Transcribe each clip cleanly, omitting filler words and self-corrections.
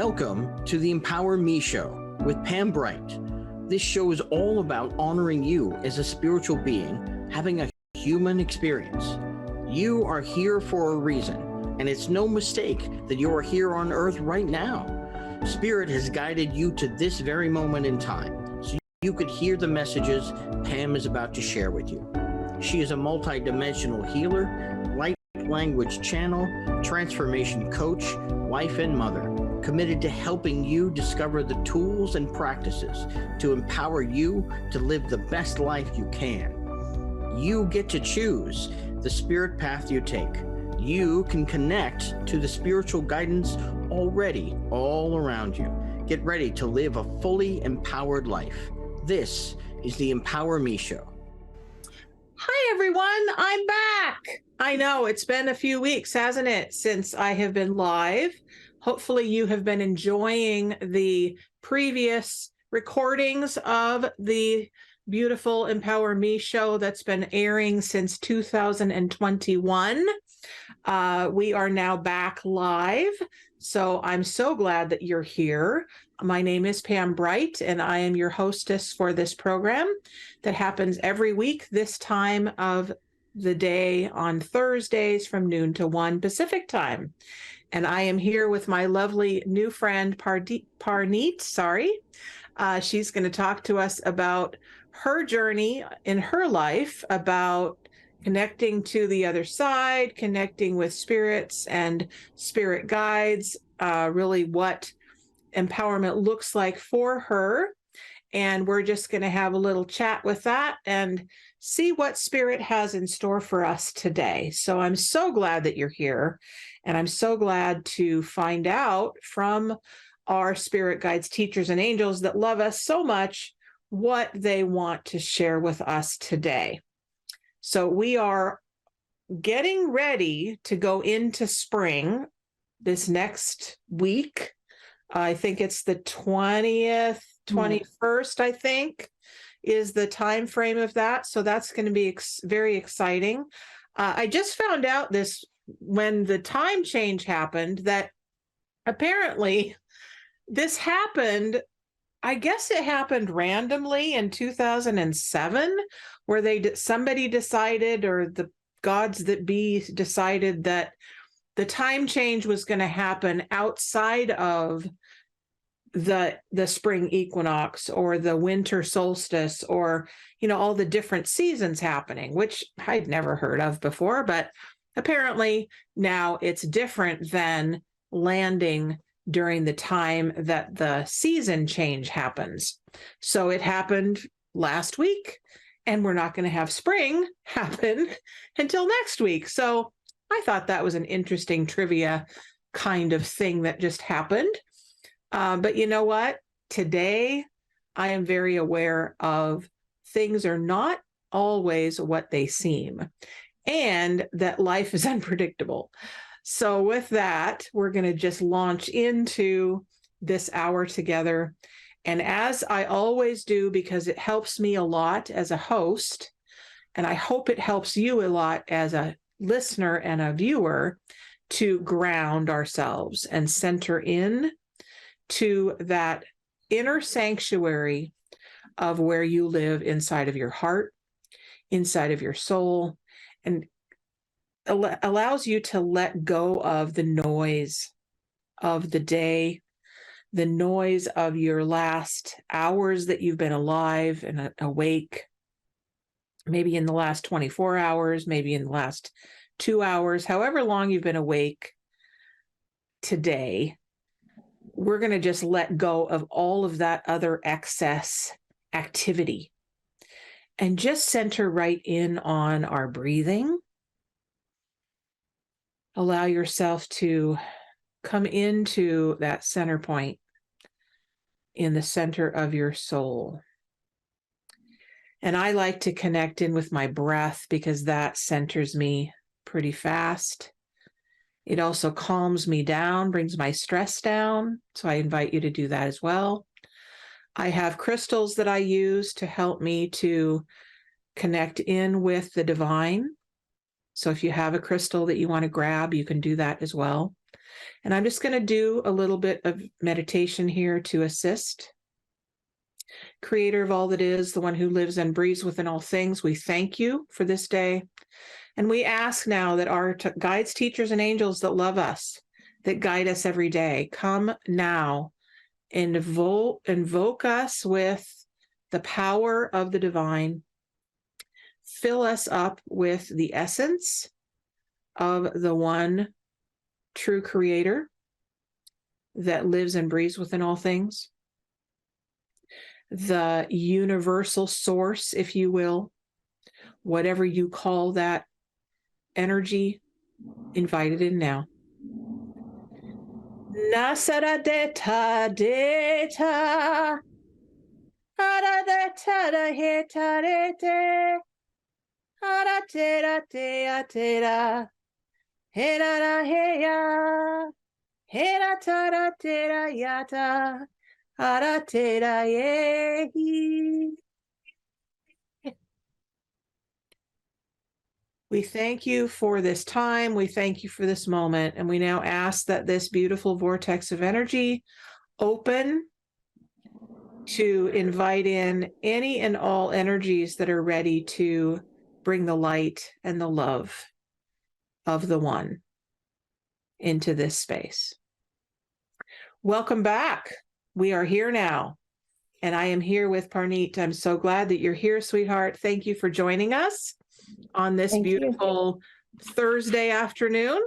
Welcome to the Empower Me Show with Pam Bright. This show is all about honoring you as a spiritual being, having a human experience. You are here for a reason, and it's no mistake that you are here on Earth right now. Spirit has guided you to this very moment in time, so you could hear the messages Pam is about to share with you. She is a multidimensional healer, light language channel, transformation coach, wife and mother, committed to helping you discover the tools and practices to empower you to live the best life you can. You get to choose the spirit path you take. You can connect to the spiritual guidance already all around you. Get ready to live a fully empowered life. This is the Empower Me Show. Hi, everyone. I'm back. I know it's been a few weeks, hasn't it, since I have been live. Hopefully you have been enjoying the previous recordings of the beautiful Empower Me show that's been airing since 2021. We are now back live, so I'm so glad that you're here. My name is Pam Bright, and I am your hostess for this program that happens every week this time of the day on Thursdays from noon to 1 Pacific time. And I am here with my lovely new friend, Parneet. She's going to talk to us about her journey in her life, about connecting to the other side, connecting with spirits and spirit guides, really what empowerment looks like for her. And we're just going to have a little chat with that and see what spirit has in store for us today. So I'm so glad that you're here. And I'm so glad to find out from our spirit guides, teachers, and angels that love us so much what they want to share with us today. So we are getting ready to go into spring this next week. I think it's the 20th, 21st, I think, is the time frame of that. So that's going to be very exciting. I just found out this when the time change happened that apparently this happened, I guess it happened randomly in 2007, where somebody decided, or the gods that be decided, that the time change was going to happen outside of the spring equinox or the winter solstice, or all the different seasons happening, which I'd never heard of before, but apparently now it's different than landing during the time that the season change happens. So it happened last week, and we're not going to have spring happen until next week. So I thought that was an interesting trivia kind of thing that just happened. But you know what? Today, I am very aware of things are not always what they seem, and that life is unpredictable. So with that, we're going to just launch into this hour together. And as I always do, because it helps me a lot as a host, and I hope it helps you a lot as a listener and a viewer, to ground ourselves and center in to that inner sanctuary of where you live inside of your heart, inside of your soul, and allows you to let go of the noise of the day, the noise of your last hours that you've been alive and awake, maybe in the last 24 hours, maybe in the last 2 hours, however long you've been awake today. We're going to just let go of all of that other excess activity and just center right in on our breathing. Allow yourself to come into that center point in the center of your soul. And I like to connect in with my breath because that centers me pretty fast. It also calms me down, brings my stress down. So I invite you to do that as well. I have crystals that I use to help me to connect in with the divine. So if you have a crystal that you want to grab, you can do that as well. And I'm just going to do a little bit of meditation here to assist. Creator of all that is, the one who lives and breathes within all things, we thank you for this day. And we ask now that our guides, teachers, and angels that love us, that guide us every day, come now and invoke us with the power of the divine. Fill us up with the essence of the one true creator that lives and breathes within all things, the universal source, if you will, whatever you call that energy, invite it in now. Nasara deta deta ara deta da heta dete ara tera tea tera hera da heya hera tara tera yata ara tera yehi. We thank you for this time. We thank you for this moment. And we now ask that this beautiful vortex of energy open to invite in any and all energies that are ready to bring the light and the love of the one into this space. Welcome back. We are here now. And I am here with Parneet. I'm so glad that you're here, sweetheart. Thank you for joining us on this beautiful Thursday afternoon.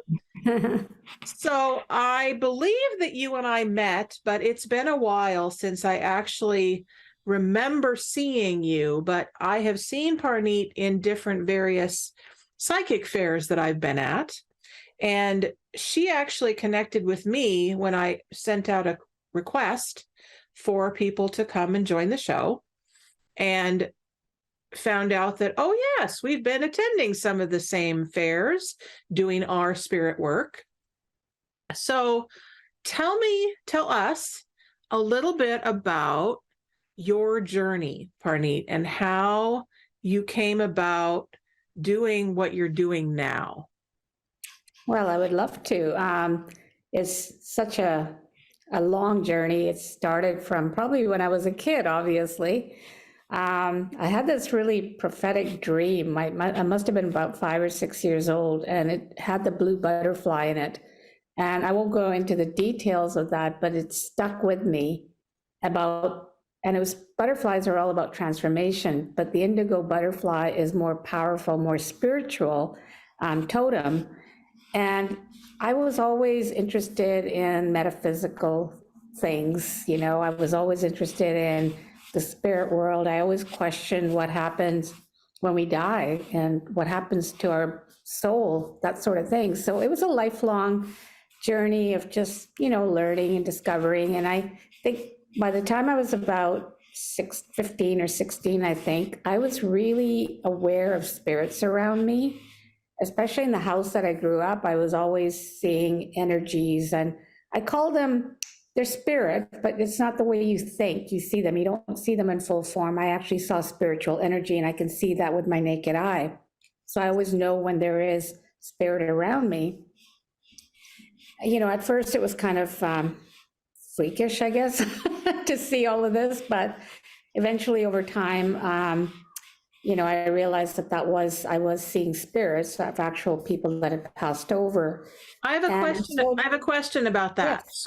So I believe that you and I met, but it's been a while since I actually remember seeing you, but I have seen Parneet in different various psychic fairs that I've been at. And she actually connected with me when I sent out a request for people to come and join the show, and found out that, oh yes, we've been attending some of the same fairs, doing our spirit work. So tell us a little bit about your journey, Parneet, and how you came about doing what you're doing now. Well, I would love to. It's such a long journey. It started from probably when I was a kid, obviously. I had this really prophetic dream. I must have been about 5 or 6 years old, and it had the blue butterfly in it. And I won't go into the details of that, but it stuck with me and it was, butterflies are all about transformation, but the indigo butterfly is more powerful, more spiritual totem. And I was always interested in metaphysical things. You know, I was always interested in the spirit world. I always questioned what happens when we die and what happens to our soul, that sort of thing. So it was a lifelong journey of just, learning and discovering. And I think by the time I was about 15 or 16, I think, I was really aware of spirits around me, especially in the house that I grew up. I was always seeing energies, and I call them, they're spirit, but it's not the way you think. You see them, you don't see them in full form. I actually saw spiritual energy, and I can see that with my naked eye. So I always know when there is spirit around me. At first it was kind of freakish, I guess, to see all of this, but eventually over time, I realized that I was seeing spirits of actual people that had passed over. I have a question about that. Yes,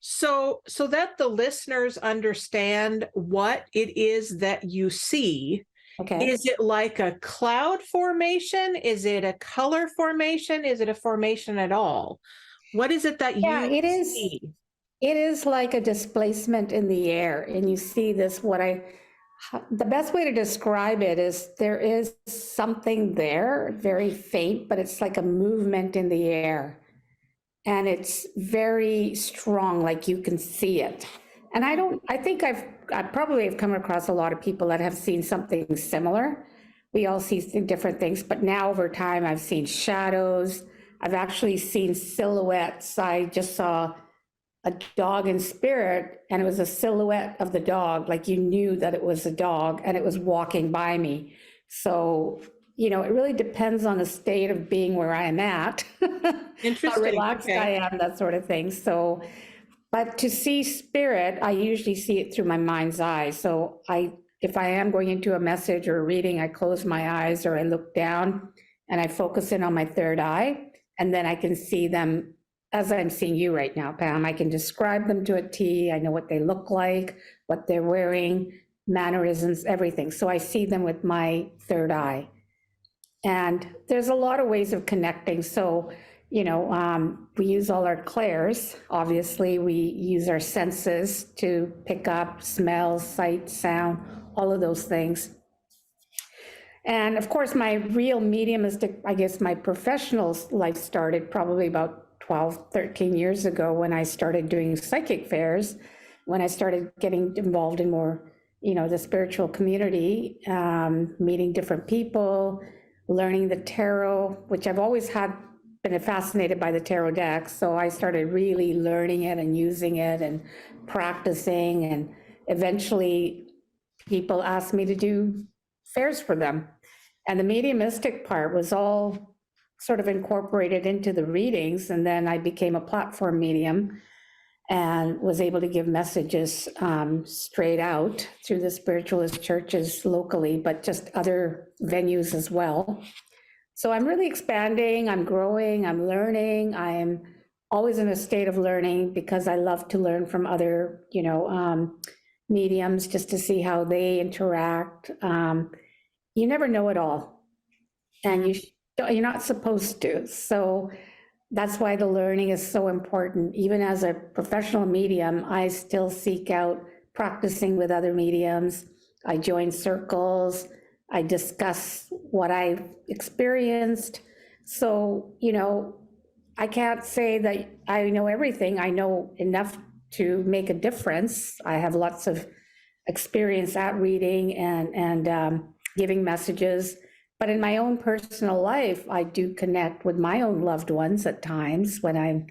so that the listeners understand what it is that you see. Okay. Is it like a cloud formation? Is it a color formation? Is it a formation at all? What is it that you see? It is like a displacement in the air, and you see this, the best way to describe it is there is something there, very faint, but it's like a movement in the air. And it's very strong, like you can see it. And I think I probably have come across a lot of people that have seen something similar. We all see different things, but now over time I've seen shadows. I've actually seen silhouettes. I just saw a dog in spirit, and it was a silhouette of the dog, like you knew that it was a dog, and it was walking by me. So it really depends on the state of being where I am at. How Interesting. relaxed Okay. I am, that sort of thing. So, but to see spirit, I usually see it through my mind's eye. So if I am going into a message or a reading, I close my eyes or I look down and I focus in on my third eye, and then I can see them as I'm seeing you right now, Pam. I can describe them to a T. I know what they look like, what they're wearing, mannerisms, everything. So I see them with my third eye. And there's a lot of ways of connecting. So, we use all our clairs. Obviously, we use our senses to pick up smell, sight, sound, all of those things. And of course, my real mediumistic, I guess my professional life started probably about 12, 13 years ago when I started doing psychic fairs, when I started getting involved in more, the spiritual community, meeting different people, learning the tarot, which I've always been fascinated by the tarot deck. So I started really learning it and using it and practicing. And eventually people asked me to do fairs for them. And the mediumistic part was all sort of incorporated into the readings. And then I became a platform medium and was able to give messages straight out through the spiritualist churches locally, but just other venues as well. So I'm really expanding, I'm growing, I'm learning. I'm always in a state of learning because I love to learn from other, mediums just to see how they interact. You never know it all, and you're not supposed to. So that's why the learning is so important. Even as a professional medium, I still seek out practicing with other mediums. I join circles. I discuss what I've experienced. So, I can't say that I know everything. I know enough to make a difference. I have lots of experience at reading and giving messages. But in my own personal life, I do connect with my own loved ones at times when I'm,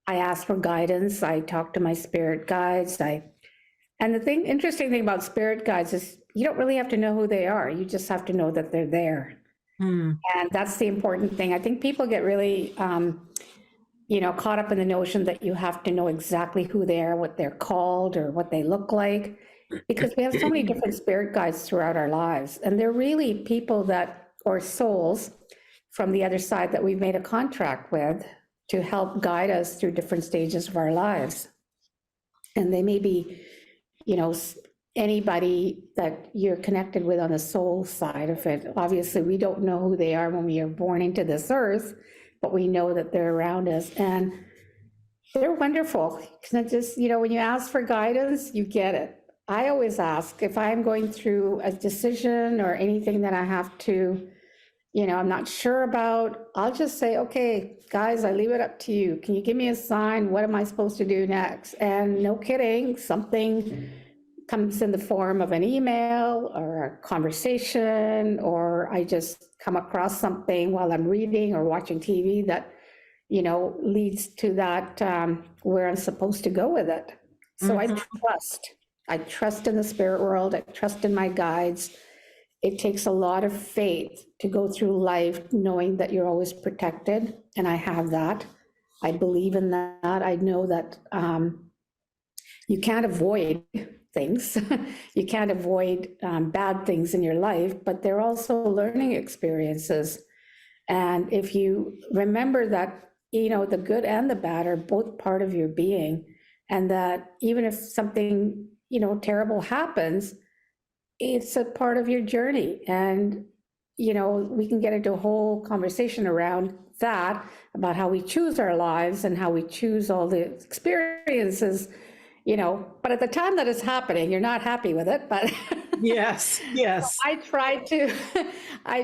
I ask for guidance. I talk to my spirit guides. And the interesting thing about spirit guides is you don't really have to know who they are. You just have to know that they're there. And that's the important thing. I think people get really, caught up in the notion that you have to know exactly who they are, what they're called, or what they look like, because we have so many different spirit guides throughout our lives. And they're really people or souls from the other side that we've made a contract with to help guide us through different stages of our lives. And they may be, anybody that you're connected with on the soul side of it. Obviously, we don't know who they are when we are born into this earth, but we know that they're around us, and they're wonderful. Because just, when you ask for guidance, you get it. I always ask if I'm going through a decision or anything that I have to, I'm not sure about, I'll just say, okay, guys, I leave it up to you. Can you give me a sign? What am I supposed to do next? And no kidding, something comes in the form of an email or a conversation, or I just come across something while I'm reading or watching TV that, leads to that where I'm supposed to go with it. So I trust in the spirit world. I trust in my guides. It takes a lot of faith to go through life knowing that you're always protected. And I have that. I believe in that. I know that you can't avoid things. You can't avoid bad things in your life, but they're also learning experiences. And if you remember that, the good and the bad are both part of your being, and that even if something, terrible happens, it's a part of your journey. And, we can get into a whole conversation around that, about how we choose our lives and how we choose all the experiences, but at the time that it's happening, you're not happy with it, but Yes. I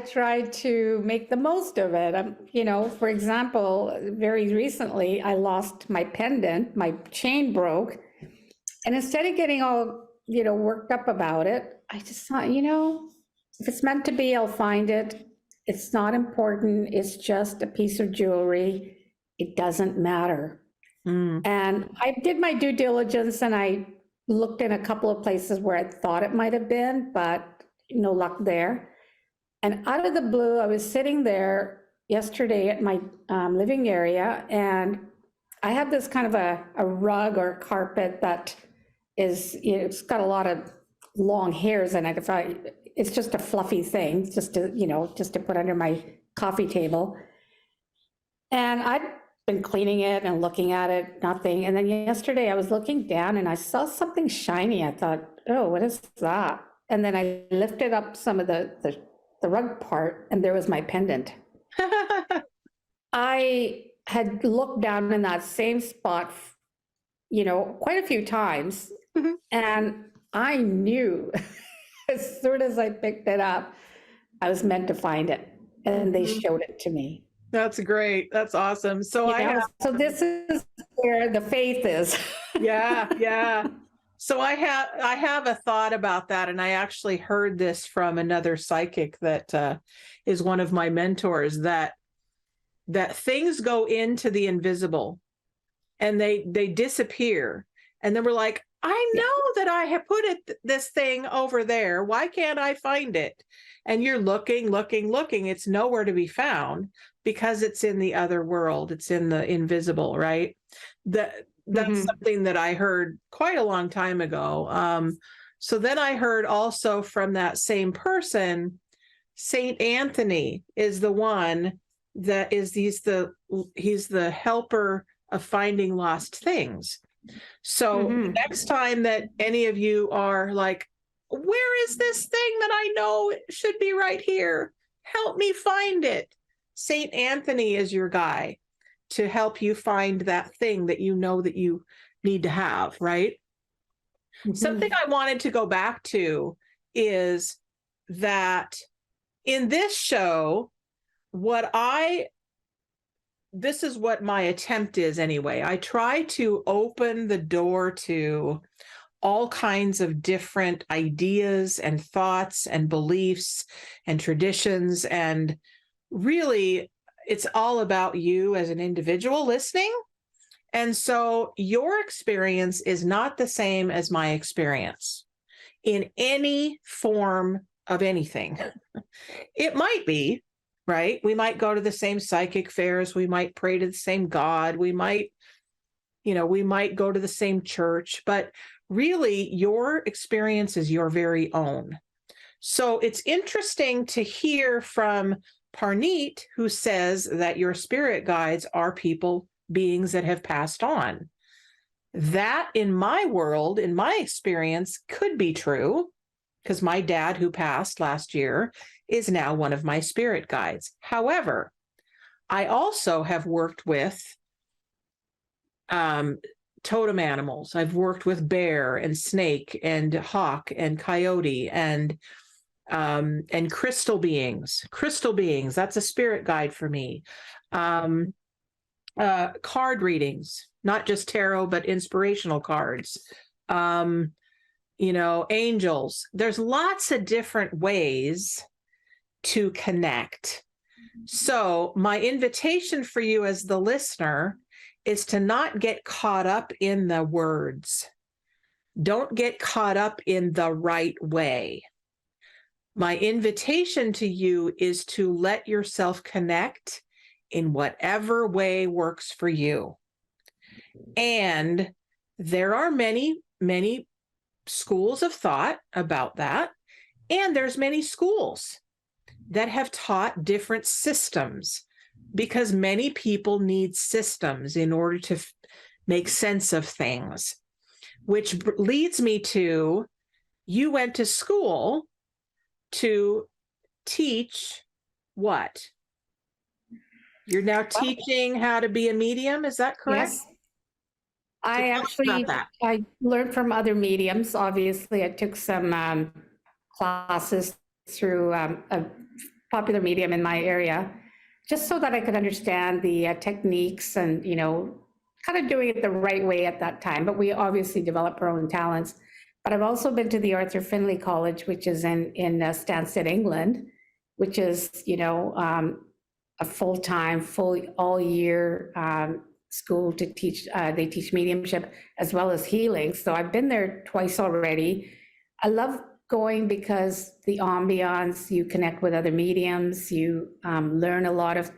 try to make the most of it. For example, very recently, I lost my pendant, my chain broke. And instead of getting all, worked up about it, I just thought, if it's meant to be, I'll find it. It's not important. It's just a piece of jewelry. It doesn't matter. And I did my due diligence and I looked in a couple of places where I thought it might have been, but no luck there. And out of the blue, I was sitting there yesterday at my living area, and I have this kind of a rug or carpet that is, it's got a lot of long hairs in it. It's just a fluffy thing, just to put under my coffee table. And I'd been cleaning it and looking at it, nothing. And then yesterday I was looking down and I saw something shiny. I thought, oh, what is that? And then I lifted up some of the rug part, and there was my pendant. I had looked down in that same spot, quite a few times. Mm-hmm. And I knew as soon as I picked it up, I was meant to find it. And they showed it to me. That's great. That's awesome. So so this is where the faith is. Yeah. So I have a thought about that, and I actually heard this from another psychic that is one of my mentors, that things go into the invisible and they disappear, and then we're like, I know that I have put this thing over there. Why can't I find it? And you're looking. It's nowhere to be found because it's in the other world. It's in the invisible, right? That's something that I heard quite a long time ago. So then I heard also from that same person, Saint Anthony is the one that is, he's the helper of finding lost things. So next time that any of you are like, where is this thing that I know should be right here? Help me find it. Saint Anthony is your guy to help you find that thing that you know that you need to have, right? Something I wanted to go back to is that in this show, this is what my attempt is anyway. I try to open the door to all kinds of different ideas and thoughts and beliefs and traditions. And really, it's all about you as an individual listening. And so your experience is not the same as my experience in any form of anything. It might be, right? We might go to the same psychic fairs. We might pray to the same God. We might go to the same church, but really your experience is your very own. So it's interesting to hear from Parneet, who says that your spirit guides are beings that have passed on. That in my world, in my experience, could be true, because my dad, who passed last year, is now one of my spirit guides. However, I also have worked with totem animals. I've worked with bear and snake and hawk and coyote and crystal beings. That's a spirit guide for me. Card readings, not just tarot, but inspirational cards. Angels. There's lots of different ways to connect. So my invitation for you as the listener is to not get caught up in the words. Don't get caught up in the right way. My invitation to you is to let yourself connect in whatever way works for you. And there are many, many schools of thought about that. And there's many schools that have taught different systems, because many people need systems in order to make sense of things, which leads me to, you went to school to teach what? You're now teaching how to be a medium, is that correct? Yes. I learned from other mediums. Obviously, I took some classes through a popular medium in my area, just so that I could understand the techniques and, kind of doing it the right way at that time. But we obviously develop our own talents. But I've also been to the Arthur Findlay College, which is in Stansted, England, which is, a full-time, all-year school to teach. They teach mediumship as well as healing. So I've been there twice already. I love going because the ambiance, you connect with other mediums, you learn a lot of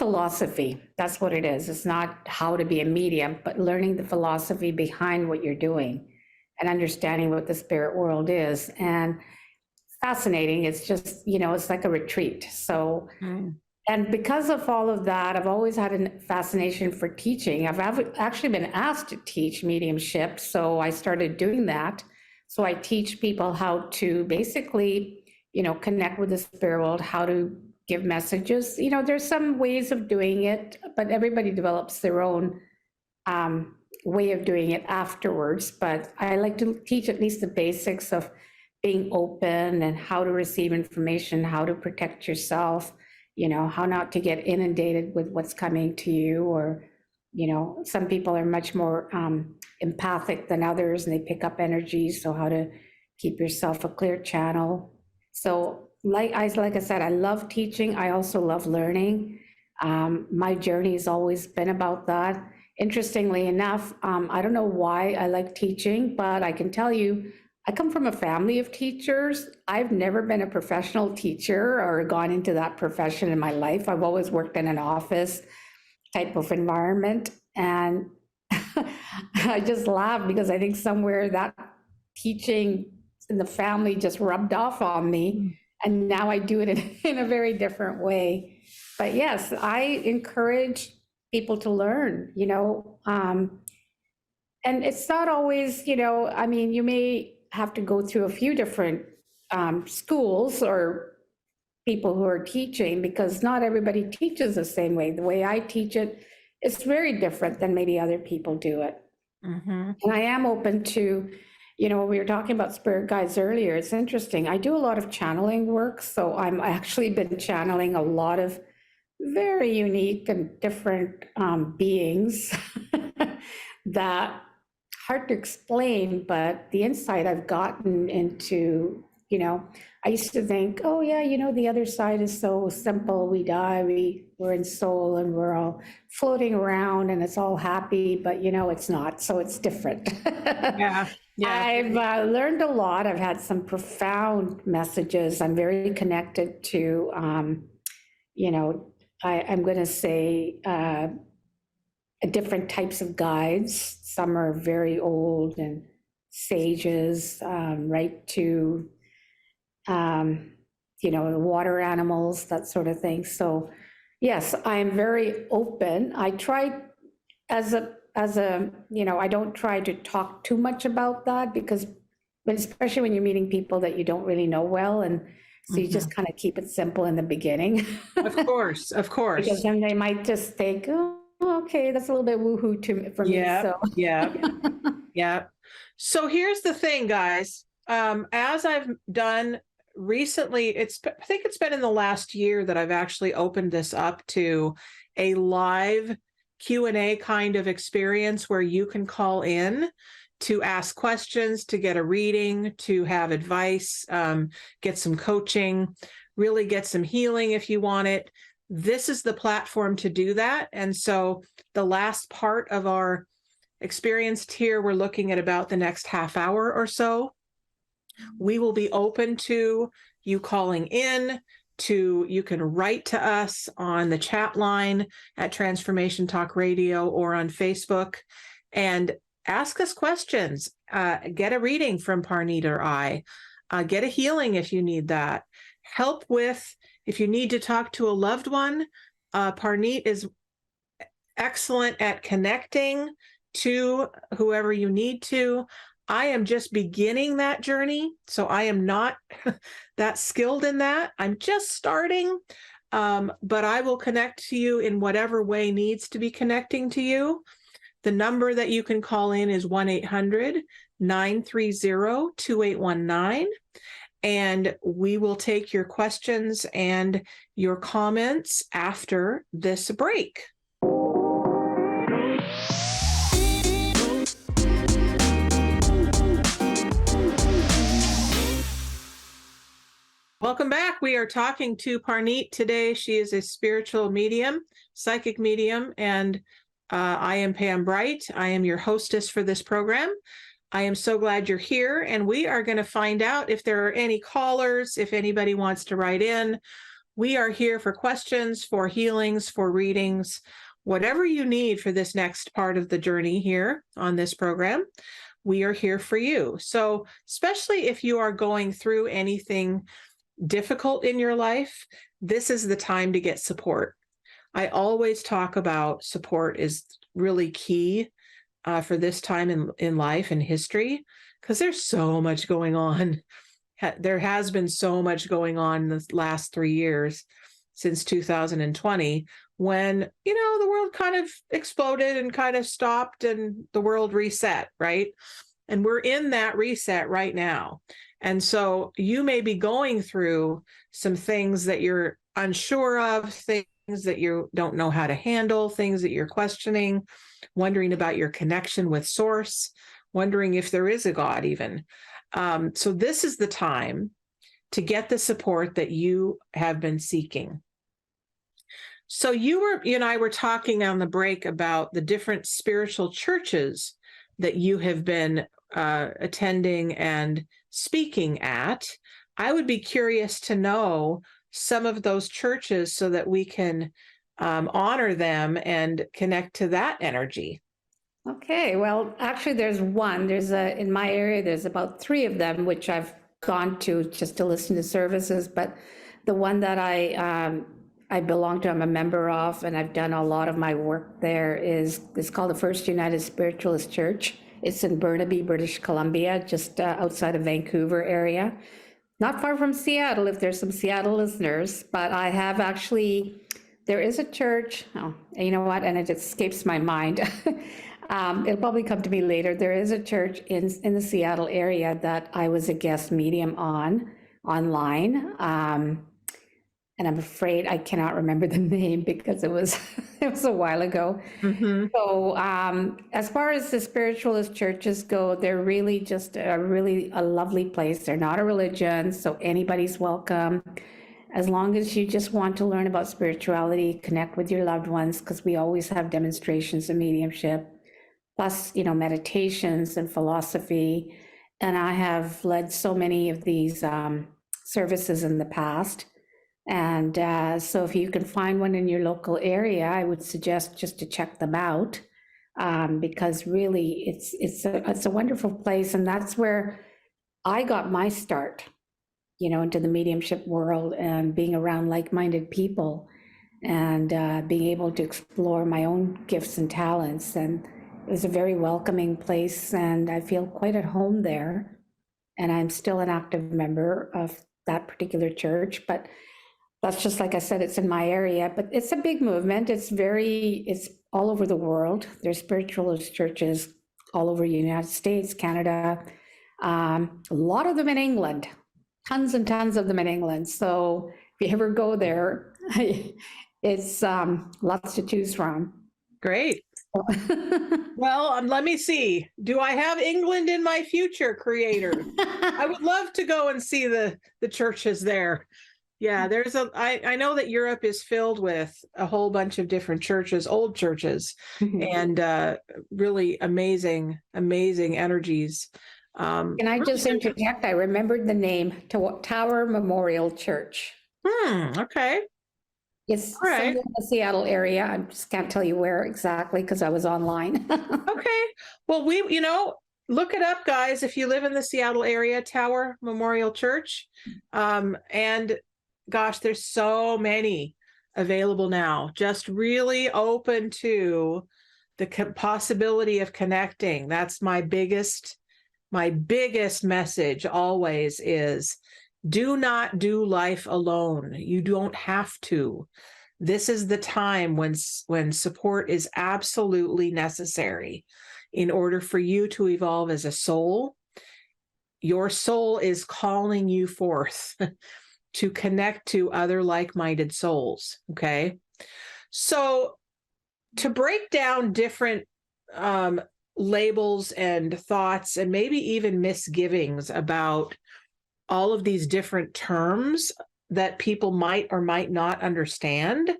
philosophy. That's what it is. It's not how to be a medium, but learning the philosophy behind what you're doing and understanding what the spirit world is. And fascinating. It's just, it's like a retreat. So, and because of all of that, I've always had a fascination for teaching. I've actually been asked to teach mediumship. So I started doing that. So I teach people how to basically, connect with the spirit world, how to give messages. There's some ways of doing it, but everybody develops their own way of doing it afterwards. But I like to teach at least the basics of being open and how to receive information, how to protect yourself, how not to get inundated with what's coming to you. Or, some people are much more empathic than others and they pick up energy. So how to keep yourself a clear channel. So like I said, I love teaching. I also love learning. My journey has always been about that. Interestingly enough, I don't know why I like teaching, but I can tell you, I come from a family of teachers. I've never been a professional teacher or gone into that profession in my life. I've always worked in an office type of environment. And I just laugh because I think somewhere that teaching in the family just rubbed off on me. And now I do it in a very different way. But yes, I encourage people to learn, and it's not always, you may have to go through a few different schools or people who are teaching, because not everybody teaches the same way. The way I teach it is very different than maybe other people do it. And I am open to, we were talking about spirit guides earlier. It's interesting. I do a lot of channeling work. So I'm actually been channeling a lot of very unique and different beings that hard to explain, but the insight I've gotten into, I used to think, oh yeah, the other side is so simple. We die, we're in soul and we're all floating around and it's all happy, but it's not. So it's different. Yeah. I've learned a lot. I've had some profound messages. I'm very connected to, I'm going to say different types of guides. Some are very old and sages, right to, the water animals, that sort of thing. So yes, I'm very open. I try as a, I don't try to talk too much about that, because especially when you're meeting people that you don't really know well, and so you just kind of keep it simple in the beginning. Of course. Because then they might just think, oh, okay, that's a little bit woohoo for me. So. Yeah. So here's the thing, guys. As I've done recently, I think it's been in the last year that I've actually opened this up to a live Q&A kind of experience where you can call in to ask questions, to get a reading, to have advice, get some coaching, really get some healing if you want it. This is the platform to do that. And so the last part of our experience here, we're looking at about the next half hour or so. We will be open to you calling in. You can write to us on the chat line at Transformation Talk Radio or on Facebook and ask us questions. Get a reading from Parneet or I. Get a healing if you need that. Help with, if you need to talk to a loved one, Parneet is excellent at connecting to whoever you need to. I am just beginning that journey, so I am not that skilled in that. I'm just starting, but I will connect to you in whatever way needs to be connecting to you. The number that you can call in is 1-800-930-2819, and we will take your questions and your comments after this break. Welcome back. We are talking to Parneet today. She is a spiritual medium, psychic medium, and I am Pam Bright. I am your hostess for this program. I am so glad you're here, and we are going to find out if there are any callers, if anybody wants to write in. We are here for questions, for healings, for readings, whatever you need for this next part of the journey here on this program. We are here for you. So, especially if you are going through anything difficult in your life, this is the time to get support. I always talk about support is really key for this time in life and history, because there's so much going on. There has been so much going on in the last 3 years since 2020, when, the world kind of exploded and kind of stopped and the world reset, right? And we're in that reset right now. And so you may be going through some things that you're unsure of, things that you don't know how to handle, things that you're questioning, wondering about your connection with Source, wondering if there is a God even. So this is the time to get the support that you have been seeking. So you and I were talking on the break about the different spiritual churches that you have been attending and speaking at. I would be curious to know some of those churches so that we can honor them and connect to that energy. Okay, well, actually, there's one. In my area, there's about 3 of them, which I've gone to just to listen to services. But the one that I belong to, I'm a member of, and I've done a lot of my work there, it's called the First United Spiritualist Church. It's in Burnaby, British Columbia, just outside of Vancouver area. Not far from Seattle, if there's some Seattle listeners, but I have actually, there is a church, you know what, and it escapes my mind. It'll probably come to me later. There is a church in the Seattle area that I was a guest medium online. And I'm afraid I cannot remember the name because it was a while ago. Mm-hmm. So as far as the spiritualist churches go, they're really just a lovely place. They're not a religion, so anybody's welcome. As long as you just want to learn about spirituality, connect with your loved ones, because we always have demonstrations of mediumship, plus, meditations and philosophy. And I have led so many of these services in the past. And so if you can find one in your local area, I would suggest just to check them out, because really it's a wonderful place. And that's where I got my start, into the mediumship world and being around like-minded people and being able to explore my own gifts and talents. And it was a very welcoming place, and I feel quite at home there. And I'm still an active member of that particular church, but that's just, like I said, it's in my area, but it's a big movement. It's all over the world. There's spiritualist churches all over the United States, Canada, a lot of them in England, tons and tons of them in England. So if you ever go there, it's lots to choose from. Great. Well, let me see. Do I have England in my future, Creator? I would love to go and see the churches there. Yeah, I know that Europe is filled with a whole bunch of different churches, old churches, and really amazing energies. Can I just interject? I remembered the name, Tower Memorial Church. Okay. It's in the Seattle area. I just can't tell you where exactly because I was online. Okay. Well, look it up, guys, if you live in the Seattle area, Tower Memorial Church. And gosh, there's so many available now, just really open to the possibility of connecting. That's my biggest message always is, do not do life alone. You don't have to. This is the time when support is absolutely necessary in order for you to evolve as a soul. Your soul is calling you forth to connect to other like-minded souls, okay? So to break down different labels and thoughts and maybe even misgivings about all of these different terms that people might or might not understand,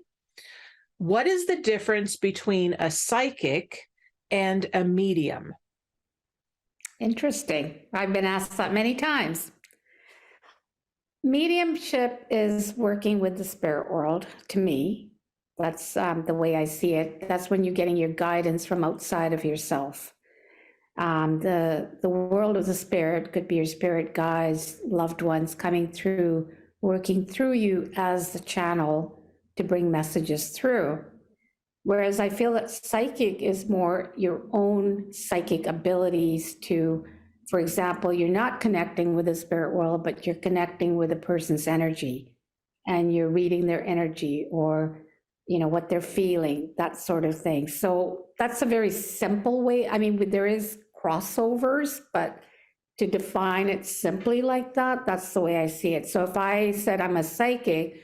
what is the difference between a psychic and a medium? Interesting. I've been asked that many times. Mediumship is working with the spirit world, to me. That's the way I see it. That's when you're getting your guidance from outside of yourself. The world of the spirit could be your spirit guides, loved ones coming through, working through you as the channel to bring messages through. Whereas I feel that psychic is more your own psychic abilities to, for example, you're not connecting with the spirit world, but you're connecting with a person's energy and you're reading their energy or, you know, what they're feeling, that sort of thing. So that's a very simple way. I mean, there is crossovers, but to define it simply like that, that's the way I see it. So if I said I'm a psychic,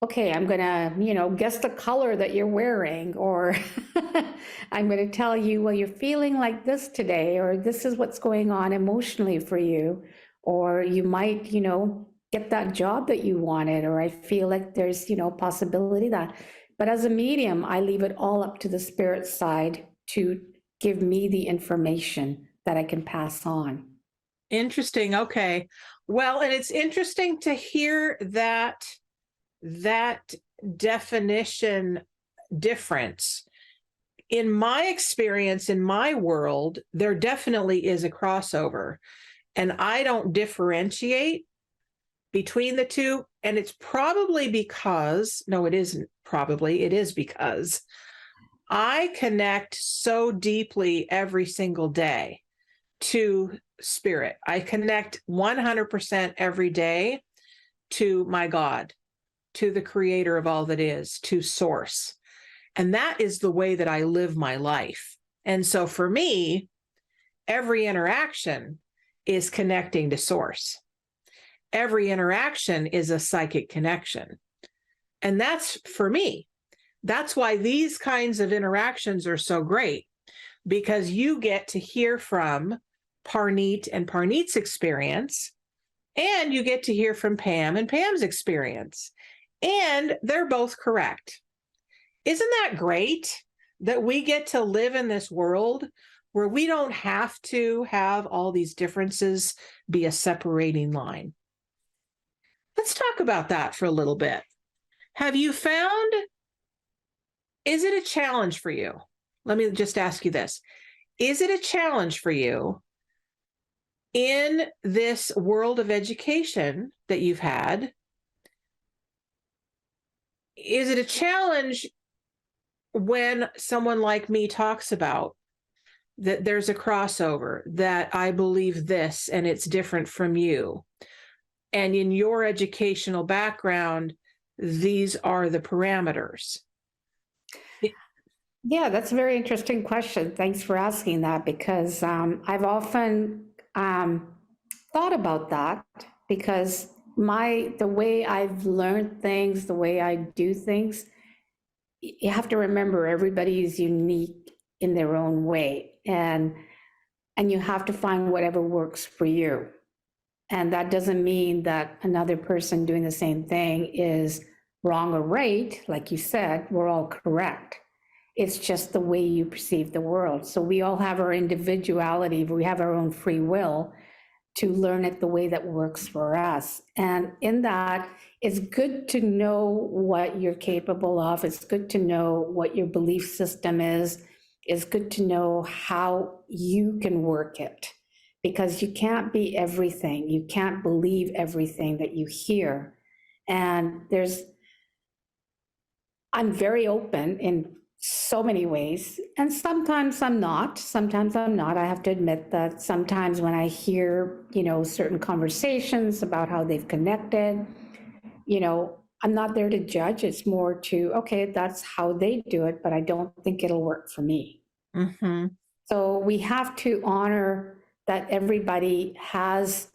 okay, I'm gonna, you know, guess the color that you're wearing, or I'm gonna tell you, well, you're feeling like this today, or this is what's going on emotionally for you, or you might, you know, get that job that you wanted, or I feel like there's, you know, possibility that. But as a medium, I leave it all up to the spirit side to give me the information that I can pass on. Interesting. Okay. Well, and it's interesting to hear that definition difference. In my experience, in my world, there definitely is a crossover, and I don't differentiate between the two. And it's probably because, no, it isn't probably, it is because I connect so deeply every single day to spirit. I connect 100% every day to my God, to the creator of all that is, to source. And that is the way that I live my life. And so for me, every interaction is connecting to source. Every interaction is a psychic connection. And that's for me. That's why these kinds of interactions are so great, because you get to hear from Parneet and Parneet's experience, and you get to hear from Pam and Pam's experience. And they're both correct. Isn't that great that we get to live in this world where we don't have to have all these differences be a separating line? Let's talk about that for a little bit. Have you found, is it a challenge for you? Let me just ask you this. Is it a challenge for you in this world of education that you've had? Is it a challenge when someone like me talks about that there's a crossover, that I believe this and it's different from you? And in your educational background, these are the parameters. Yeah, that's a very interesting question. Thanks for asking that, because I've often thought about that, because the way I've learned things, the way I do things, you have to remember everybody is unique in their own way, and you have to find whatever works for you. And that doesn't mean that another person doing the same thing is wrong or right. Like you said, we're all correct. It's just the way you perceive the world. So we all have our individuality, we have our own free will to learn it the way that works for us. And in that, it's good to know what you're capable of. It's good to know what your belief system is. It's good to know how you can work it, because you can't be everything. You can't believe everything that you hear. And I'm very open in so many ways, and sometimes I'm not. I have to admit that sometimes when I hear, you know, certain conversations about how they've connected, you know, I'm not there to judge. It's more to, okay, that's how they do it, but I don't think it'll work for me. Mm-hmm. So we have to honor that everybody has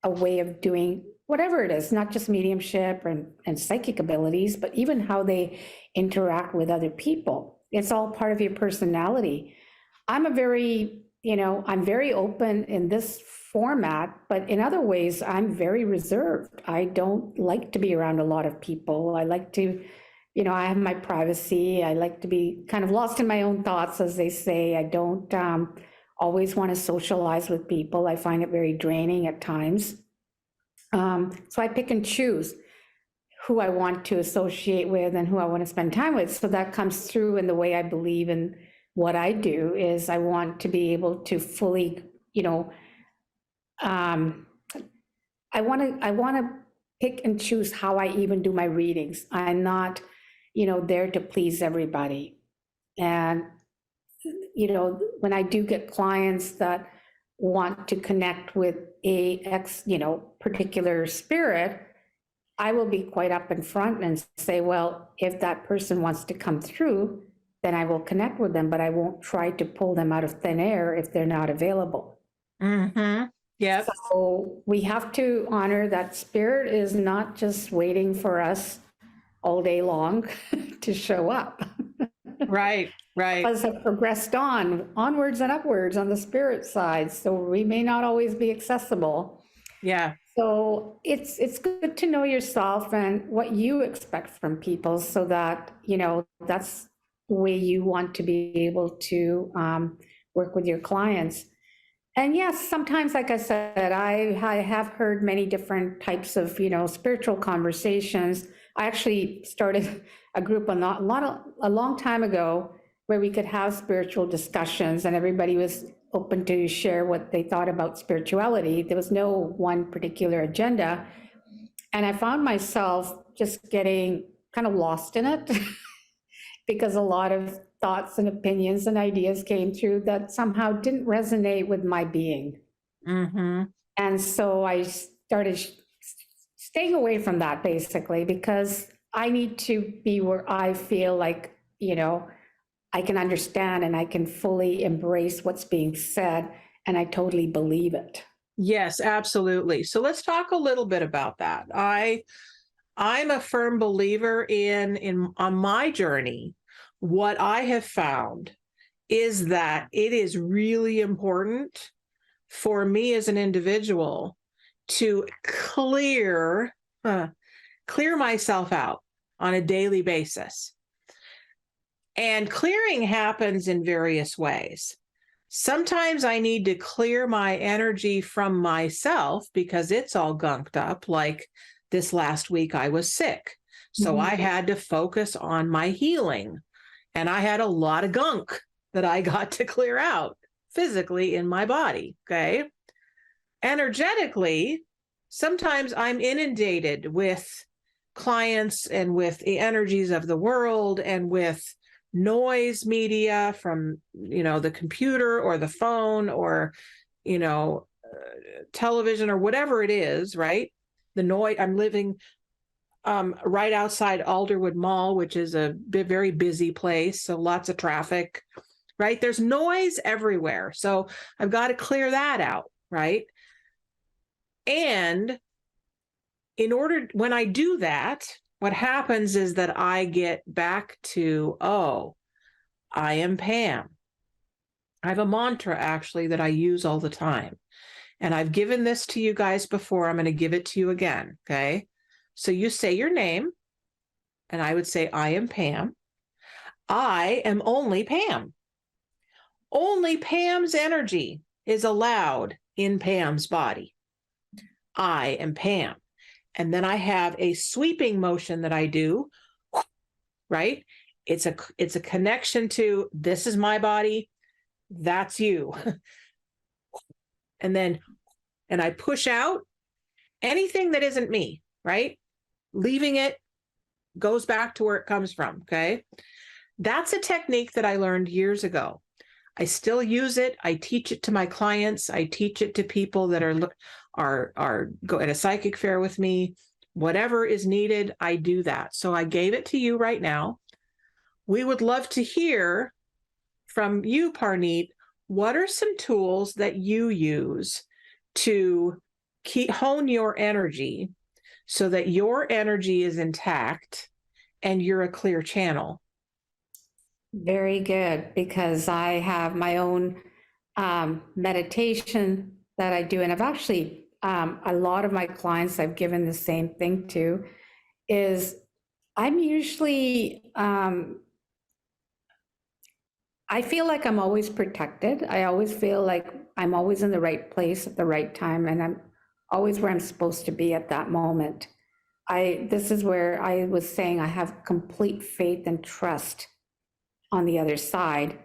a way of doing whatever it is, not just mediumship and psychic abilities, but even how they interact with other people. It's all part of your personality. I'm very open in this format, but in other ways, I'm very reserved. I don't like to be around a lot of people. I like to, you know, I have my privacy. I like to be kind of lost in my own thoughts, as they say. I don't always want to socialize with people. I find it very draining at times. So I pick and choose who I want to associate with and who I want to spend time with. So that comes through in the way I believe in what I do. Is I want to be able to fully, I want to pick and choose how I even do my readings. I'm not, there to please everybody. And, when I do get clients that want to connect with particular spirit, I will be quite up in front and say, well, if that person wants to come through, then I will connect with them, but I won't try to pull them out of thin air if they're not available. Mm-hmm. Yeah. So we have to honor that spirit is not just waiting for us all day long to show up. Right. Us have progressed onwards and upwards on the spirit side, so we may not always be accessible. Yeah. So it's good to know yourself and what you expect from people, so that that's the way you want to be able to work with your clients. And yes, sometimes, like I said, I have heard many different types of spiritual conversations. I actually started a group a long time ago where we could have spiritual discussions, and everybody was open to share what they thought about spirituality. There was no one particular agenda. And I found myself just getting kind of lost in it because a lot of thoughts and opinions and ideas came through that somehow didn't resonate with my being. Mm-hmm. And so I started staying away from that, basically, because I need to be where I feel like, I can understand and I can fully embrace what's being said, and I totally believe it. Yes, absolutely. So let's talk a little bit about that. I'm a firm believer on my journey. What I have found is that it is really important for me as an individual to clear myself out on a daily basis. And clearing happens in various ways. Sometimes I need to clear my energy from myself because it's all gunked up. Like this last week, I was sick. So I had to focus on my healing. And I had a lot of gunk that I got to clear out physically in my body. Okay. Energetically, sometimes I'm inundated with clients and with the energies of the world and with noise media from, the computer or the phone or, television or whatever it is, right? The noise. I'm living right outside Alderwood Mall, which is a very busy place. So lots of traffic, right? There's noise everywhere. So I've got to clear that out, right? And when I do that, what happens is that I get back to, I am Pam. I have a mantra actually that I use all the time. And I've given this to you guys before. I'm going to give it to you again. Okay. So you say your name, and I would say, I am Pam. I am only Pam. Only Pam's energy is allowed in Pam's body. I am Pam. And then I have a sweeping motion that I do, right? It's a connection to, this is my body, that's you. And I push out anything that isn't me, right? Leaving it goes back to where it comes from, okay? That's a technique that I learned years ago. I still use it. I teach it to my clients. I teach it to people that go at a psychic fair with me. Whatever is needed, I do that. So I gave it to you right now. We would love to hear from you, Parneet. What are some tools that you use to hone your energy so that your energy is intact and you're a clear channel? Very good, because I have my own meditation that I do, and I've actually, a lot of my clients I've given the same thing to, is I'm usually, I feel like I'm always protected. I always feel like I'm always in the right place at the right time, and I'm always where I'm supposed to be at that moment. This is where I was saying I have complete faith and trust on the other side.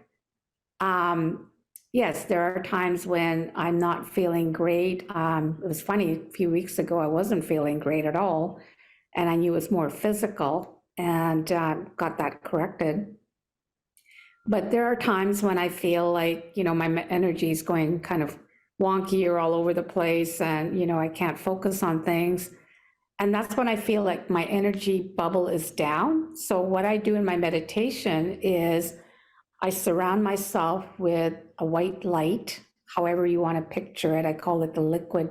Yes, there are times when I'm not feeling great. It was funny, a few weeks ago, I wasn't feeling great at all, and I knew it was more physical, and got that corrected. But there are times when I feel like, my energy is going kind of wonky or all over the place, and, I can't focus on things. And that's when I feel like my energy bubble is down. So what I do in my meditation is I surround myself with a white light, however you want to picture it. I call it the liquid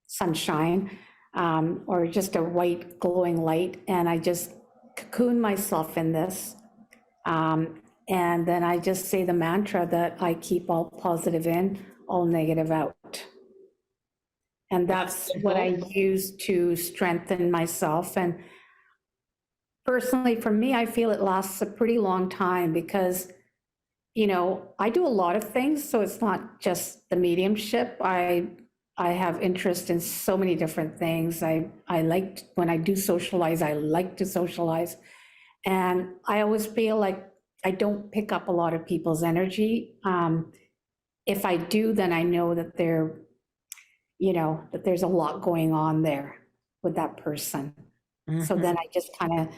sunshine, or just a white glowing light. And I just cocoon myself in this. And then I just say the mantra that I keep all positive in, all negative out. And that's what I use to strengthen myself. And personally, for me, I feel it lasts a pretty long time because, I do a lot of things. So it's not just the mediumship. I have interest in so many different things. I like, when I do socialize, I like to socialize. And I always feel like I don't pick up a lot of people's energy. If I do, then I know that that there's a lot going on there with that person. Mm-hmm. So then I just kind of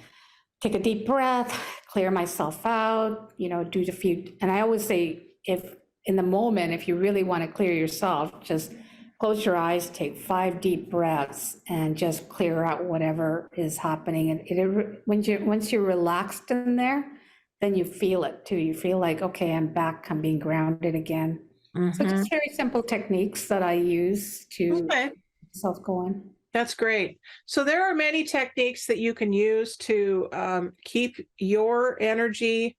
take a deep breath, clear myself out, do the few, and I always say, if in the moment, if you really want to clear yourself, just close your eyes, take 5 deep breaths, and just clear out whatever is happening. And once you're relaxed in there, then you feel it too. You feel like, okay, I'm back, I'm being grounded again. Mm-hmm. So just very simple techniques that I use to self go on. That's great. So there are many techniques that you can use to keep your energy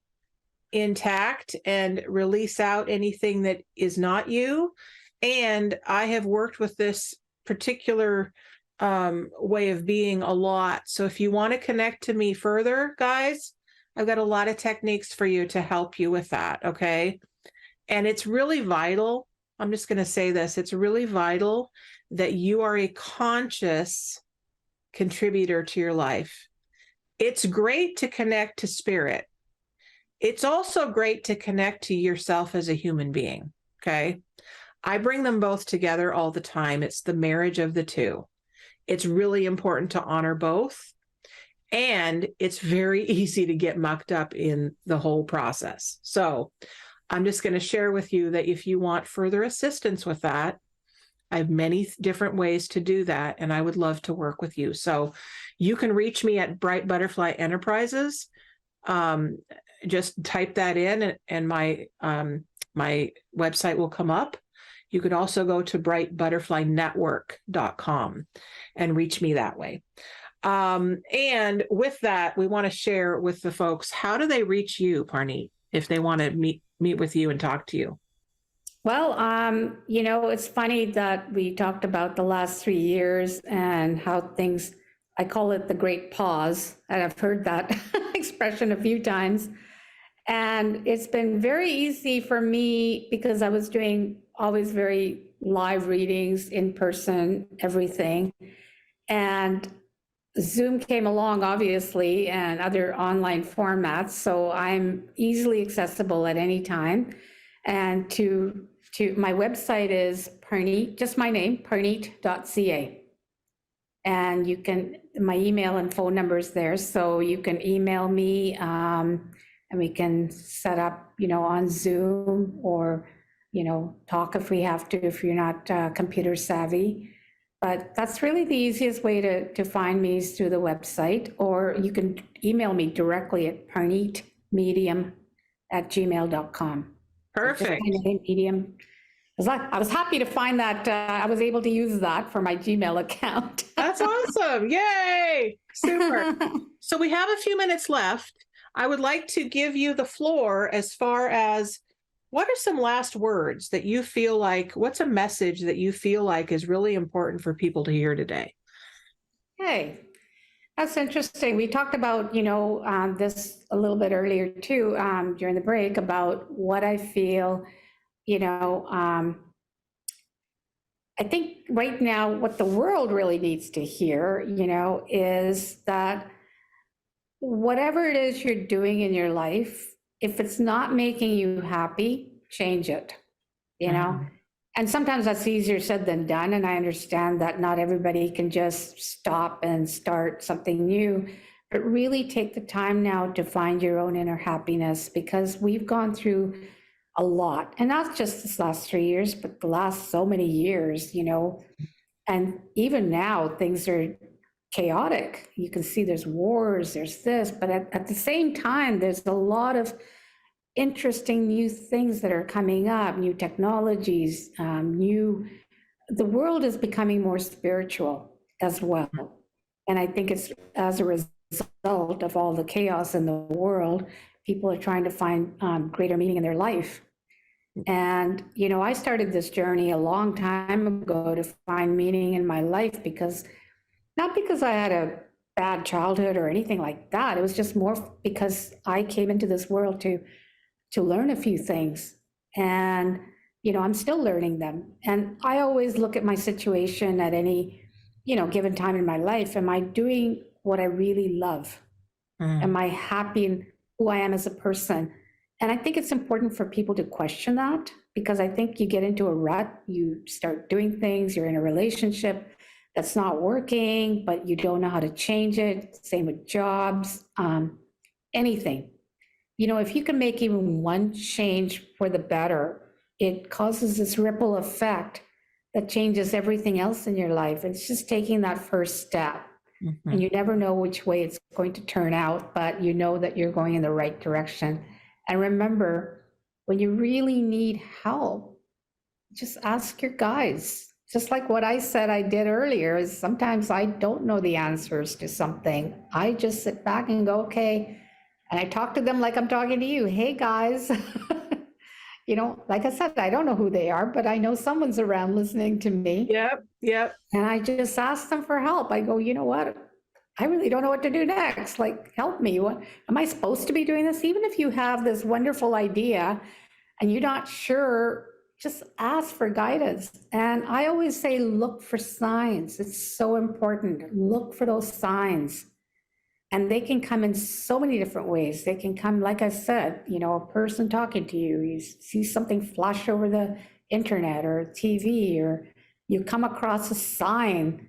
intact and release out anything that is not you. And I have worked with this particular way of being a lot. So if you want to connect to me further, guys, I've got a lot of techniques for you to help you with that, okay? And it's really vital. I'm just going to say this. It's really vital that you are a conscious contributor to your life. It's great to connect to spirit. It's also great to connect to yourself as a human being, okay? I bring them both together all the time. It's the marriage of the two. It's really important to honor both. And it's very easy to get mucked up in the whole process. So I'm just going to share with you that if you want further assistance with that, I have many different ways to do that, and I would love to work with you. So you can reach me at Bright Butterfly Enterprises. Just type that in, and my website will come up. You could also go to brightbutterflynetwork.com and reach me that way. And with that, we want to share with the folks, how do they reach you, Parneet, if they want to meet with you and talk to you? Well, it's funny that we talked about the last 3 years and how things, I call it the great pause, and I've heard that expression a few times. And it's been very easy for me because I was doing always very live readings, in person, everything. And Zoom came along, obviously, and other online formats. So I'm easily accessible at any time. And to my website is Parneet, just my name, parneet.ca. And my email and phone number is there. So you can email me, and we can set up, on Zoom, or, talk if we have to, if you're not computer savvy. But that's really the easiest way to find me is through the website, or you can email me directly at parneetmedium@gmail.com. Perfect. Medium. I was happy to find that I was able to use that for my Gmail account. That's awesome. Yay. Super. So we have a few minutes left. I would like to give you the floor as far as, what are some last words that you feel like, what's a message that you feel like is really important for people to hear today? Hey, That's interesting. We talked about, this a little bit earlier too, during the break about what I feel, you know, I think right now what the world really needs to hear, is that whatever it is you're doing in your life, if it's not making you happy, change it, you know? And sometimes that's easier said than done. And I understand that not everybody can just stop and start something new, but really take the time now to find your own inner happiness, because we've gone through a lot, and not just this last 3 years, but the last so many years, and even now things are chaotic. You can see there's wars, there's this, but at the same time, there's a lot of interesting new things that are coming up, new technologies, the world is becoming more spiritual as well. And I think it's as a result of all the chaos in the world, people are trying to find greater meaning in their life. And, I started this journey a long time ago to find meaning in my life not because I had a bad childhood or anything like that. It was just more because I came into this world to learn a few things. And, I'm still learning them. And I always look at my situation at any, given time in my life. Am I doing what I really love? Am I happy in who I am as a person? And I think it's important for people to question that, because I think you get into a rut, you start doing things, you're in a relationship that's not working, but you don't know how to change it. Same with jobs, anything. If you can make even one change for the better, it causes this ripple effect that changes everything else in your life. It's just taking that first step. And you never know which way it's going to turn out, but you know that you're going in the right direction. And remember, when you really need help, just ask your guides. Just like what I said I did earlier, is sometimes I don't know the answers to something. I just sit back and go, okay. And I talk to them like I'm talking to you. Hey, guys. Like I said, I don't know who they are, but I know someone's around listening to me. Yep. And I just ask them for help. I go, you know what? I really don't know what to do next. Like, help me. What am I supposed to be doing this? Even if you have this wonderful idea and you're not sure, just ask for guidance. And I always say, look for signs. It's so important. Look for those signs. And they can come in so many different ways. They can come, like I said, a person talking to you, you see something flash over the internet or TV, or you come across a sign,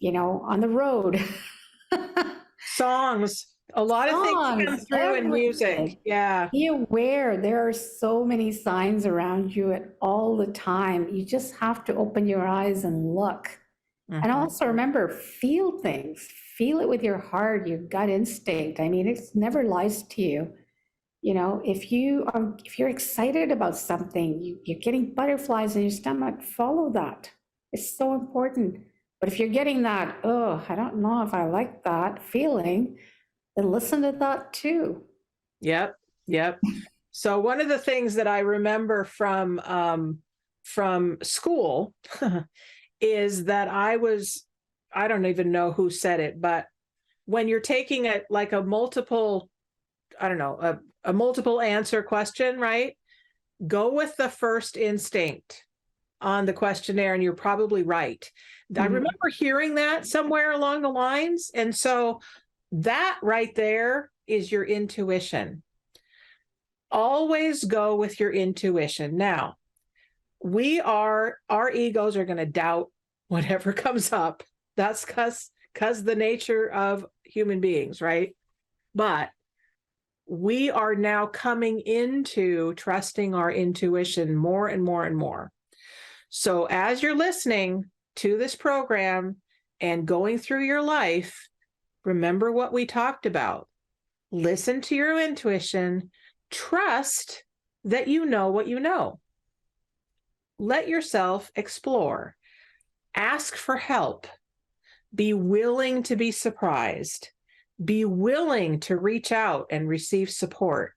on the road. Songs. A lot of things come through in music. Yeah. Be aware there are so many signs around you at all the time. You just have to open your eyes and look. And also remember, feel things. Feel it with your heart, your gut instinct. I mean, it never lies to you. If you're excited about something, you're getting butterflies in your stomach, follow that. It's so important. But if you're getting that, oh, I don't know if I like that feeling, then listen to that too. Yep. So one of the things that I remember from school is that I don't even know who said it, but when you're taking it like a multiple answer question, right? Go with the first instinct on the questionnaire, and you're probably right. I remember hearing that somewhere along the lines. And so that right there is your intuition. Always go with your intuition. Now, our egos are going to doubt whatever comes up. That's because the nature of human beings, right? But we are now coming into trusting our intuition more and more and more. So as you're listening to this program and going through your life, remember what we talked about. Listen to your intuition. Trust that you know what you know. Let yourself explore. Ask for help. Be willing to be surprised. Be willing to reach out and receive support.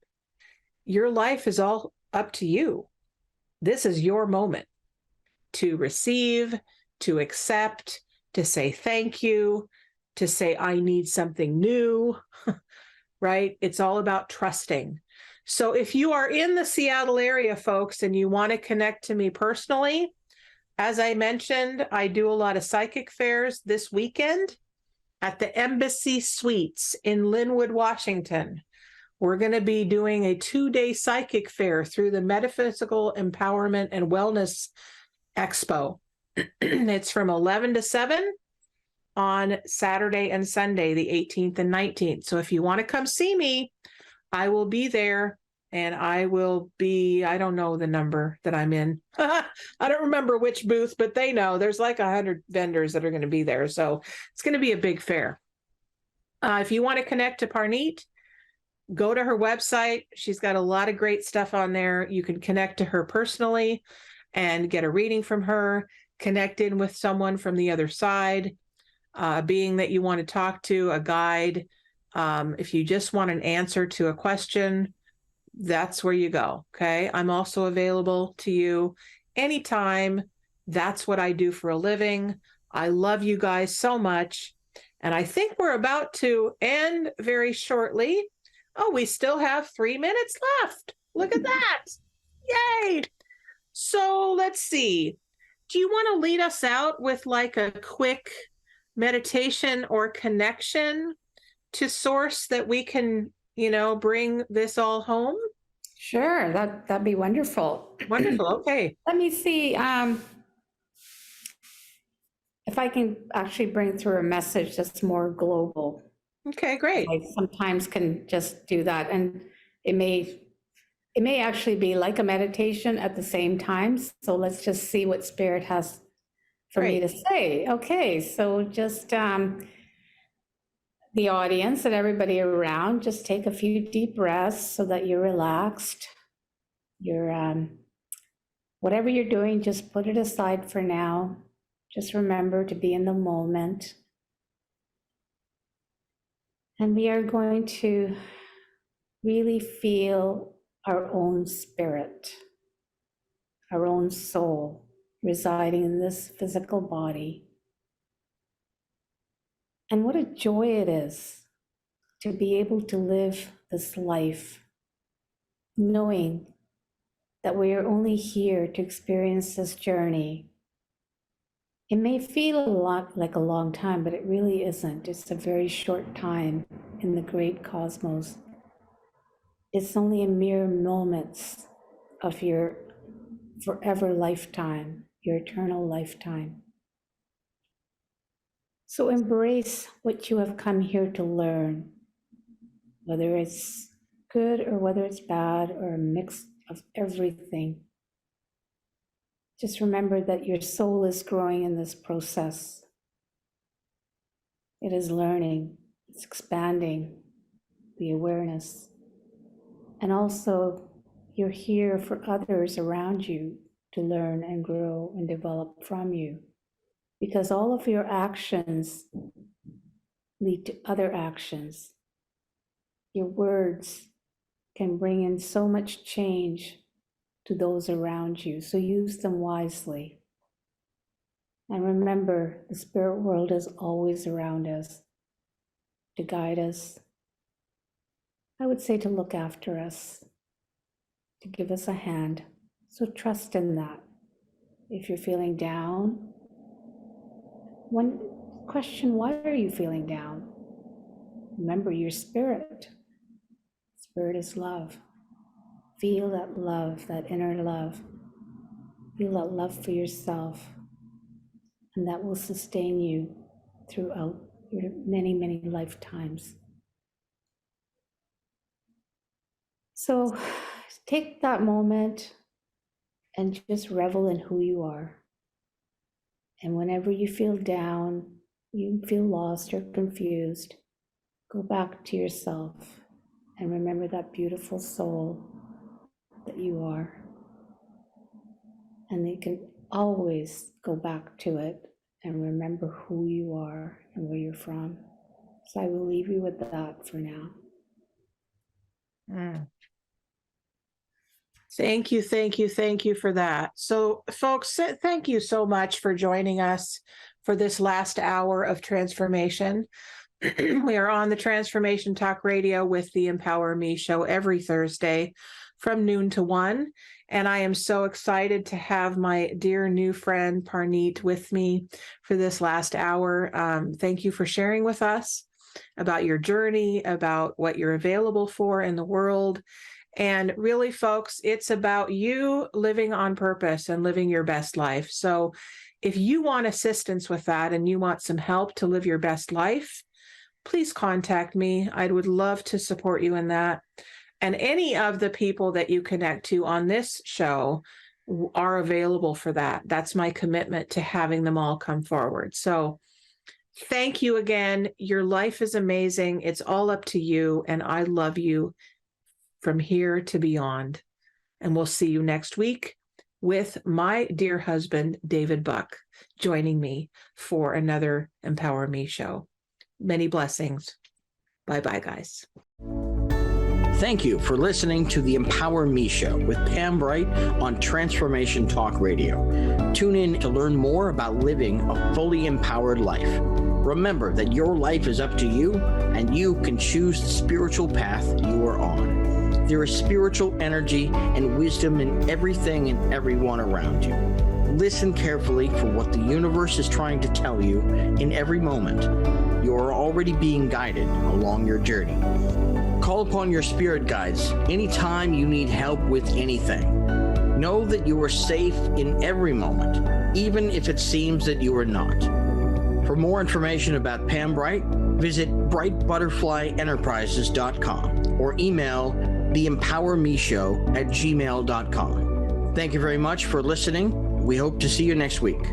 Your life is all up to you. This is your moment to receive, to accept, to say thank you, to say, I need something new, right? It's all about trusting. So if you are in the Seattle area, folks, and you want to connect to me personally, as I mentioned, I do a lot of psychic fairs this weekend at the Embassy Suites in Linwood, Washington. We're going to be doing a 2-day psychic fair through the Metaphysical Empowerment and Wellness Expo. It's from 11 to 7 on Saturday and Sunday, the 18th and 19th. So if you want to come see me, I will be there, and I will be, I don't know the number that I'm in. I don't remember which booth, but they know there's like 100 vendors that are going to be there. So it's going to be a big fair. If you want to connect to Parneet, go to her website. She's got a lot of great stuff on there. You can connect to her personally and get a reading from her, connect in with someone from the other side, being that you want to talk to, a guide. If you just want an answer to a question, that's where you go. Okay. I'm also available to you anytime. That's what I do for a living. I love you guys so much. And I think we're about to end very shortly. Oh, we still have 3 minutes left. Look at that. Yay. So let's see. Do you want to lead us out with like a quick meditation or connection to source that we can, bring this all home? Sure, that'd be wonderful. Wonderful. Okay. Let me see if I can actually bring through a message that's more global. Okay, great. I sometimes can just do that, and it may actually be like a meditation at the same time. So let's just see what Spirit has for me to say. Okay, so just the audience and everybody around, just take a few deep breaths so that you're relaxed. You're whatever you're doing, just put it aside for now. Just remember to be in the moment. And we are going to really feel our own spirit, our own soul residing in this physical body. And what a joy it is to be able to live this life, knowing that we are only here to experience this journey. It may feel a lot like a long time, but it really isn't. It's a very short time in the great cosmos. It's only a mere moments of your forever lifetime, your eternal lifetime. So embrace what you have come here to learn, whether it's good or whether it's bad or a mix of everything. Just remember that your soul is growing in this process. It is learning, it's expanding the awareness. And also, you're here for others around you to learn and grow and develop from you. Because all of your actions lead to other actions. Your words can bring in so much change to those around you, so use them wisely. And remember, the spirit world is always around us to guide us. I would say to look after us, to give us a hand. So trust in that. If you're feeling down, one question, why are you feeling down? Remember, your spirit. Spirit is love. Feel that love, that inner love. Feel that love for yourself. And that will sustain you throughout your many, many lifetimes. So take that moment and just revel in who you are. And whenever you feel down, you feel lost or confused, go back to yourself and remember that beautiful soul that you are. And you can always go back to it and remember who you are and where you're from. So I will leave you with that for now. Thank you for that. So folks, thank you so much for joining us for this last hour of transformation. We are on the Transformation Talk Radio with the Empower Me show every Thursday from noon to 1. And I am so excited to have my dear new friend Parneet with me for this last hour. Thank you for sharing with us about your journey, about what you're available for in the world. And really, folks, it's about you living on purpose and living your best life. So if you want assistance with that and you want some help to live your best life, please contact me. I would love to support you in that. And any of the people that you connect to on this show are available for that. That's my commitment to having them all come forward. So thank you again. Your life is amazing. It's all up to you. And I love you from here to beyond. And we'll see you next week with my dear husband, David Buck, joining me for another Empower Me show. Many blessings. Bye-bye, guys. Thank you for listening to the Empower Me Show with Pam Bright on Transformation Talk Radio. Tune in to learn more about living a fully empowered life. Remember that your life is up to you, and you can choose the spiritual path you are on. There is spiritual energy and wisdom in everything and everyone around you. Listen carefully for what the universe is trying to tell you in every moment. You are already being guided along your journey. Call upon your spirit guides anytime you need help with anything. Know that you are safe in every moment, even if it seems that you are not. For more information about Pam Bright, visit brightbutterflyenterprises.com or email theempowermeshow@gmail.com. Thank you very much for listening. We hope to see you next week.